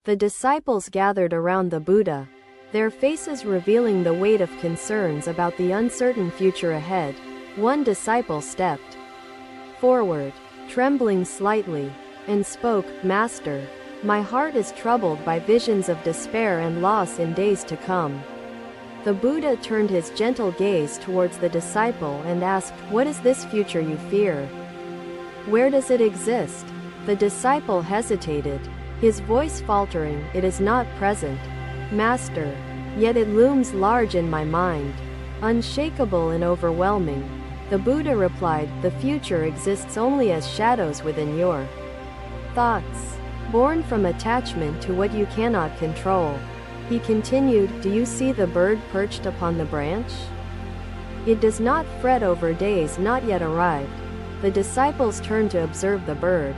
The disciples gathered around the Buddha, their faces revealing the weight of concerns about the uncertain future ahead. One disciple stepped forward, trembling slightly, and spoke, "Master, my heart is troubled by visions of despair and loss in days to come." The Buddha turned his gentle gaze towards the disciple and asked, "What is this future you fear? Where does it exist?" The disciple hesitated, his voice faltering, "It is not present, Master, yet it looms large in my mind, unshakable and overwhelming." The Buddha replied, "The future exists only as shadows within your thoughts, born from attachment to what you cannot control." He continued, "Do you see the bird perched upon the branch? It does not fret over days not yet arrived." The disciples turned to observe the bird,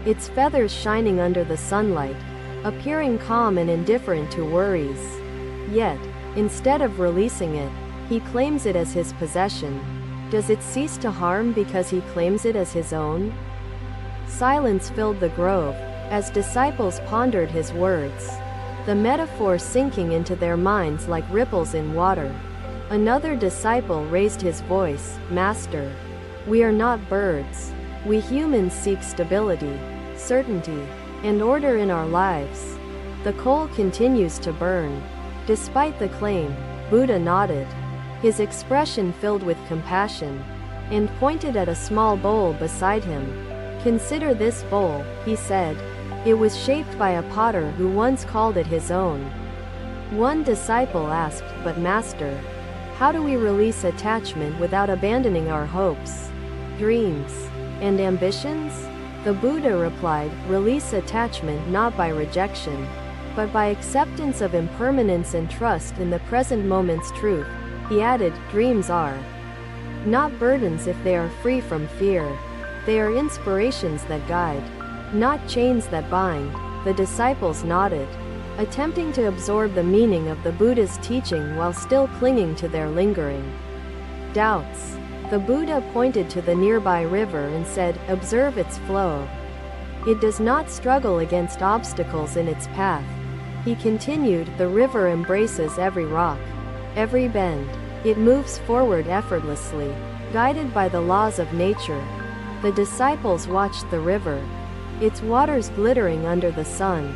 its feathers shining under the sunlight, appearing calm and indifferent to worries. Yet, instead of releasing it, he claims it as his possession. Does it cease to harm because he claims it as his own? Silence filled the grove, as disciples pondered his words, the metaphor sinking into their minds like ripples in water. Another disciple raised his voice, "Master, we are not birds. We humans seek stability, certainty, and order in our lives." The coal continues to burn. Despite the claim, Buddha nodded, his expression filled with compassion, and pointed at a small bowl beside him. "Consider this bowl," he said. "It was shaped by a potter who once called it his own." One disciple asked, "But Master, how do we release attachment without abandoning our hopes, dreams, and ambitions?" The Buddha replied, "Release attachment not by rejection, but by acceptance of impermanence and trust in the present moment's truth." He added, "Dreams are not burdens if they are free from fear. They are inspirations that guide, not chains that bind." The disciples nodded, attempting to absorb the meaning of the Buddha's teaching while still clinging to their lingering doubts. The Buddha pointed to the nearby river and said, "Observe its flow. It does not struggle against obstacles in its path." He continued, "The river embraces every rock, every bend. It moves forward effortlessly, guided by the laws of nature." The disciples watched the river, its waters glittering under the sun,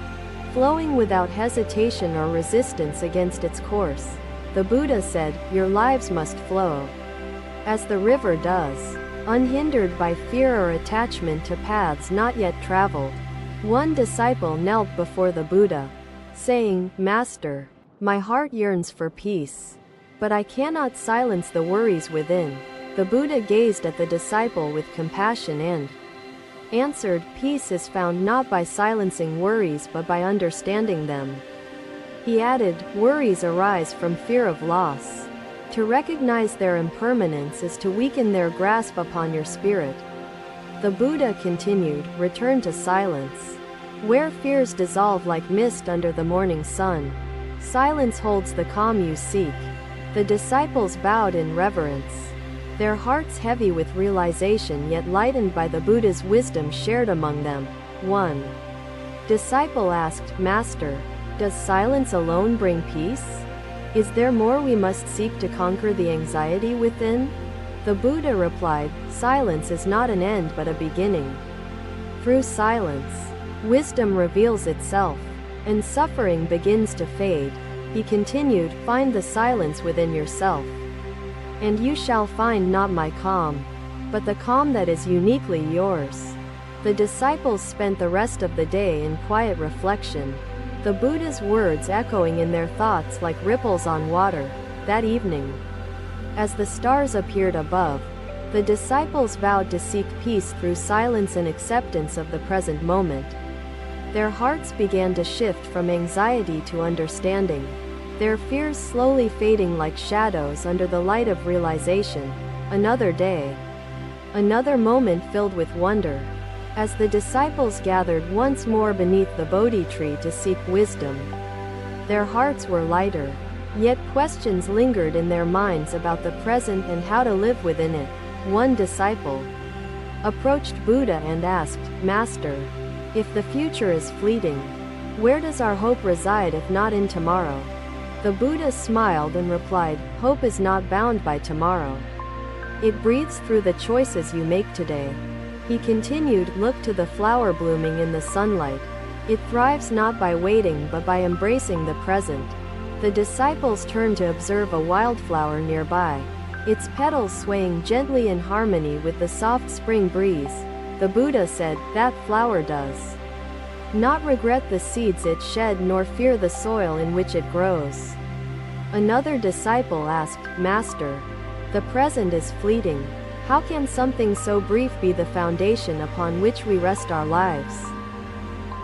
flowing without hesitation or resistance against its course. The Buddha said, "Your lives must flow as the river does, unhindered by fear or attachment to paths not yet traveled." One disciple knelt before the Buddha, saying, "Master, my heart yearns for peace, but I cannot silence the worries within." The Buddha gazed at the disciple with compassion and answered, "Peace is found not by silencing worries but by understanding them." He added, "Worries arise from fear of loss. To recognize their impermanence is to weaken their grasp upon your spirit." The Buddha continued, "Return to silence, where fears dissolve like mist under the morning sun. Silence holds the calm you seek." The disciples bowed in reverence, their hearts heavy with realization yet lightened by the Buddha's wisdom shared among them. One disciple asked, "Master, does silence alone bring peace? Is there more we must seek to conquer the anxiety within?" The Buddha replied, "Silence is not an end but a beginning. Through silence, wisdom reveals itself, and suffering begins to fade." He continued, "Find the silence within yourself, and you shall find not my calm, but the calm that is uniquely yours." The disciples spent the rest of the day in quiet reflection, the Buddha's words echoing in their thoughts like ripples on water. That evening, as the stars appeared above, the disciples vowed to seek peace through silence and acceptance of the present moment. Their hearts began to shift from anxiety to understanding, their fears slowly fading like shadows under the light of realization. Another day, another moment filled with wonder. As the disciples gathered once more beneath the Bodhi tree to seek wisdom, their hearts were lighter, yet questions lingered in their minds about the present and how to live within it. One disciple approached Buddha and asked, "Master, if the future is fleeting, Where does our hope reside if not in tomorrow? The Buddha smiled and replied, hope is not bound by tomorrow. It breathes through the choices you make today. He continued, look to the flower blooming in the sunlight. It thrives not by waiting but by embracing the present. The disciples turned to observe a wildflower nearby, its petals swaying gently in harmony with the soft spring breeze. The Buddha said, that flower does not regret the seeds it shed nor fear the soil in which it grows. Another disciple asked, Master, the present is fleeting. How can something so brief be the foundation upon which we rest our lives?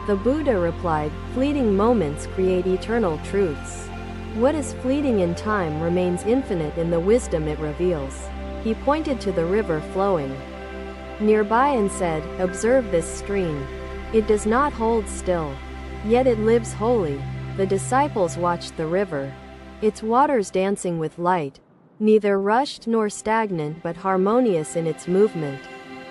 The Buddha replied, fleeting moments create eternal truths. What is fleeting in time remains infinite in the wisdom it reveals. He pointed to the river flowing nearby and said, observe this stream. It does not hold still, yet it lives wholly. The disciples watched the river, its waters dancing with light, neither rushed nor stagnant but harmonious in its movement.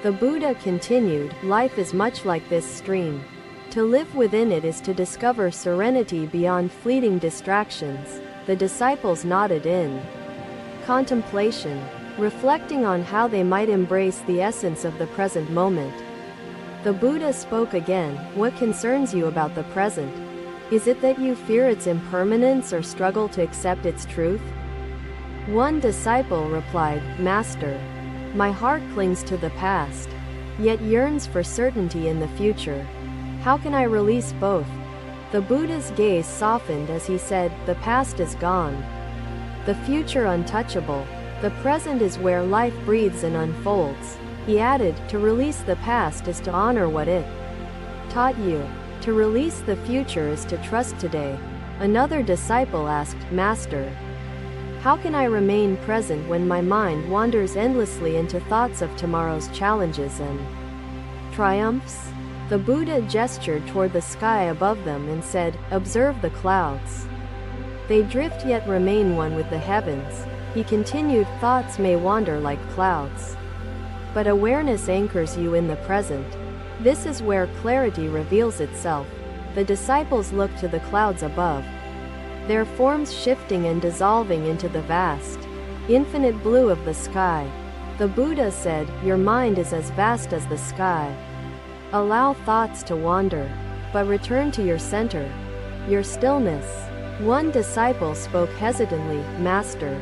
The Buddha continued, life is much like this stream. To live within it is to discover serenity beyond fleeting distractions. The disciples nodded in contemplation, reflecting on how they might embrace the essence of the present moment. The Buddha spoke again, what concerns you about the present? Is it that you fear its impermanence or struggle to accept its truth? One disciple replied, Master, my heart clings to the past, yet yearns for certainty in the future. How can I release both? The Buddha's gaze softened as he said, the past is gone, the future untouchable. The present is where life breathes and unfolds. He added, to release the past is to honor what it taught you. To release the future is to trust today. Another disciple asked, Master, how can I remain present when my mind wanders endlessly into thoughts of tomorrow's challenges and triumphs? The Buddha gestured toward the sky above them and said, observe the clouds. They drift yet remain one with the heavens. He continued, thoughts may wander like clouds, but awareness anchors you in the present. This is where clarity reveals itself. The disciples looked to the clouds above, their forms shifting and dissolving into the vast, infinite blue of the sky. The Buddha said, your mind is as vast as the sky. Allow thoughts to wander, but return to your center, your stillness. One disciple spoke hesitantly, Master,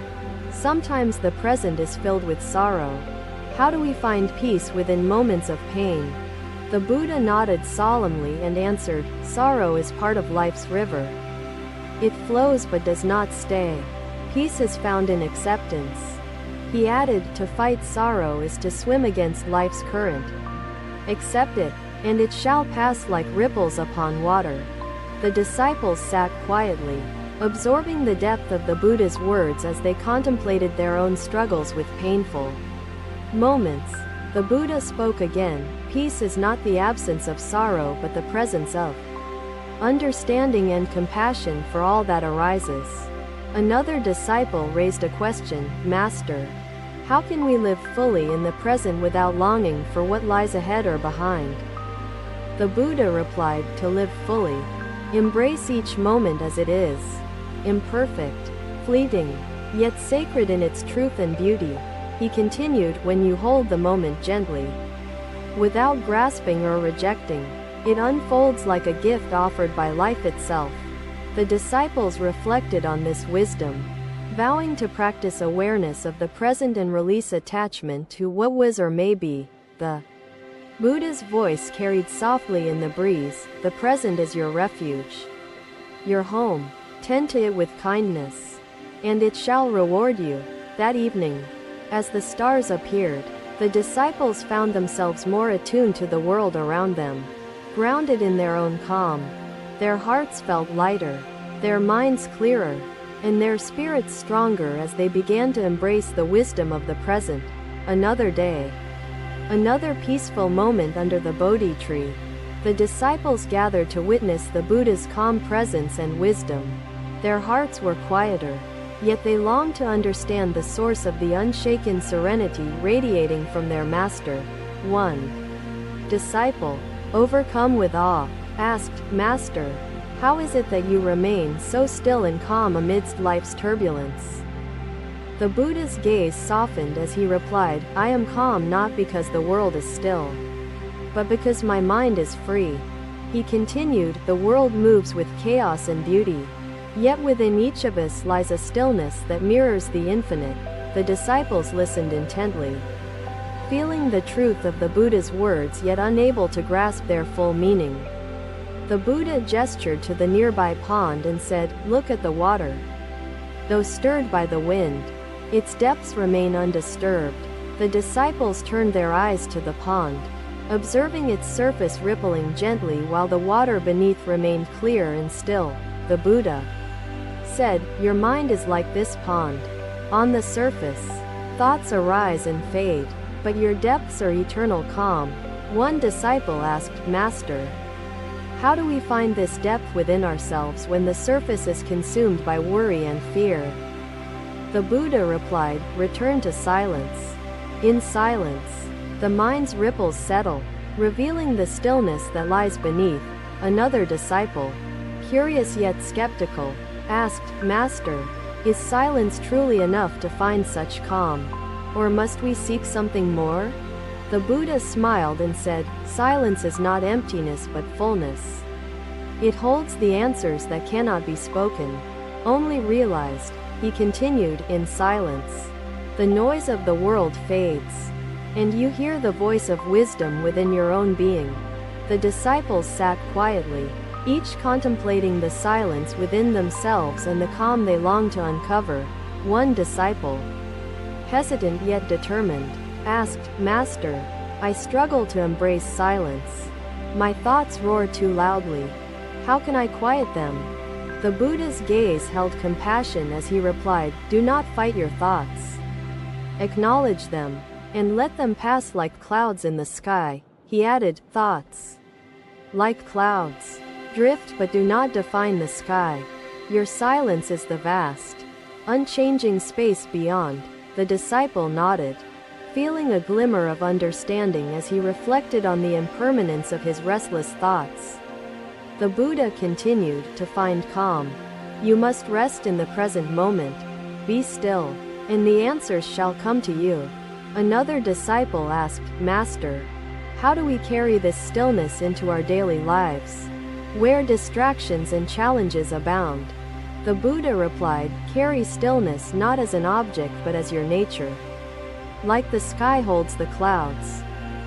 sometimes the present is filled with sorrow. How do we find peace within moments of pain? The Buddha nodded solemnly and answered, sorrow is part of life's river. It flows but does not stay. Peace is found in acceptance. He added, to fight sorrow is to swim against life's current. Accept it, and it shall pass like ripples upon water. The disciples sat quietly, absorbing the depth of the Buddha's words as they contemplated their own struggles with painful moments. The Buddha spoke again, peace is not the absence of sorrow but the presence of understanding and compassion for all that arises. Another disciple raised a question, Master, how can we live fully in the present without longing for what lies ahead or behind? The Buddha replied, to live fully, embrace each moment as it is, imperfect, fleeting, yet sacred in its truth and beauty. He continued, when you hold the moment gently, without grasping or rejecting, it unfolds like a gift offered by life itself. The disciples reflected on this wisdom, vowing to practice awareness of the present and release attachment to what was or may be. The Buddha's voice carried softly in the breeze, the present is your refuge, your home. Tend to it with kindness, and it shall reward you. That evening, as the stars appeared, the disciples found themselves more attuned to the world around them, grounded in their own calm. Their hearts felt lighter, their minds clearer, and their spirits stronger as they began to embrace the wisdom of the present. Another day, another peaceful moment under the Bodhi tree. The disciples gathered to witness the Buddha's calm presence and wisdom. Their hearts were quieter, yet they longed to understand the source of the unshaken serenity radiating from their master. One disciple, overcome with awe, asked, Master, How is it that you remain so still and calm amidst life's turbulence? The Buddha's gaze softened as he replied, I am calm not because the world is still, but because my mind is free. He continued, the world moves with chaos and beauty, yet within each of us lies a stillness that mirrors the infinite. The disciples listened intently, feeling the truth of the Buddha's words yet unable to grasp their full meaning. The Buddha gestured to the nearby pond and said, look at the water. Though stirred by the wind, its depths remain undisturbed. The disciples turned their eyes to the pond, observing its surface rippling gently while the water beneath remained clear and still. The Buddha said, your mind is like this pond. On the surface, thoughts arise and fade, but your depths are eternal calm. One disciple asked, Master, how do we find this depth within ourselves when the surface is consumed by worry and fear? The Buddha replied, return to silence. In silence, the mind's ripples settle, revealing the stillness that lies beneath. Another disciple, curious yet skeptical, asked, Master, is silence truly enough to find such calm? Or must we seek something more? The Buddha smiled and said, silence is not emptiness but fullness. It holds the answers that cannot be spoken, only realized. He continued, in silence, the noise of the world fades, and you hear the voice of wisdom within your own being. The disciples sat quietly, each contemplating the silence within themselves and the calm they longed to uncover. One disciple, hesitant yet determined, asked, Master, I struggle to embrace silence. My thoughts roar too loudly. How can I quiet them? The Buddha's gaze held compassion as he replied, do not fight your thoughts. Acknowledge them, and let them pass like clouds in the sky. He added, thoughts, like clouds, drift but do not define the sky. Your silence is the vast, unchanging space beyond. The disciple nodded, feeling a glimmer of understanding as he reflected on the impermanence of his restless thoughts. The Buddha continued, to find calm, you must rest in the present moment. Be still, and the answers shall come to you. Another disciple asked, Master, how do we carry this stillness into our daily lives, where distractions and challenges abound? The Buddha replied, carry stillness not as an object but as your nature. Like the sky holds the clouds,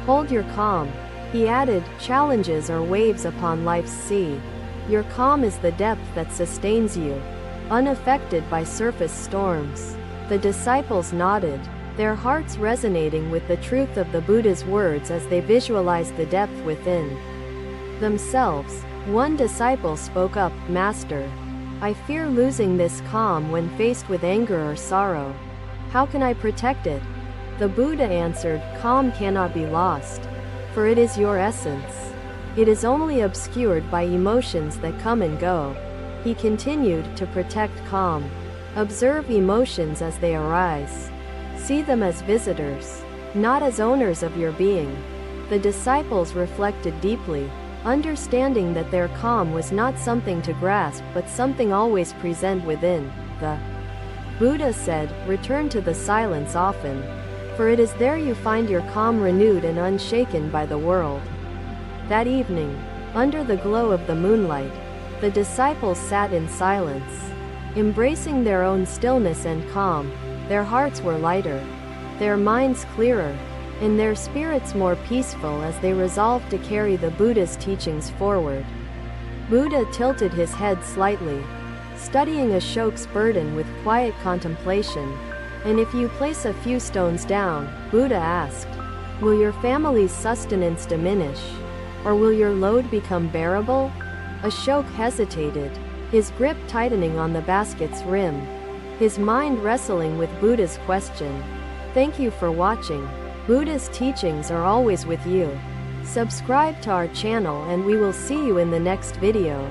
hold your calm. He added, challenges are waves upon life's sea. Your calm is the depth that sustains you, unaffected by surface storms. The disciples nodded, their hearts resonating with the truth of the Buddha's words as they visualized the depth within themselves. One disciple spoke up, Master, I fear losing this calm when faced with anger or sorrow. How can I protect it? The Buddha answered, calm cannot be lost, for it is your essence. It is only obscured by emotions that come and go. He continued, to protect calm, observe emotions as they arise. See them as visitors, not as owners of your being. The disciples reflected deeply, understanding that their calm was not something to grasp but something always present within. The Buddha said, return to the silence often, for it is there you find your calm renewed and unshaken by the world. That evening, under the glow of the moonlight, the disciples sat in silence, embracing their own stillness and calm. Their hearts were lighter, their minds clearer, and their spirits more peaceful as they resolved to carry the Buddha's teachings forward. Buddha tilted his head slightly, studying Ashoka's burden with quiet contemplation. And if you place a few stones down, Buddha asked, will your family's sustenance diminish? Or will your load become bearable? Ashoka hesitated, his grip tightening on the basket's rim, his mind wrestling with Buddha's question. Thank you for watching. Buddha's teachings are always with you. Subscribe to our channel and we will see you in the next video.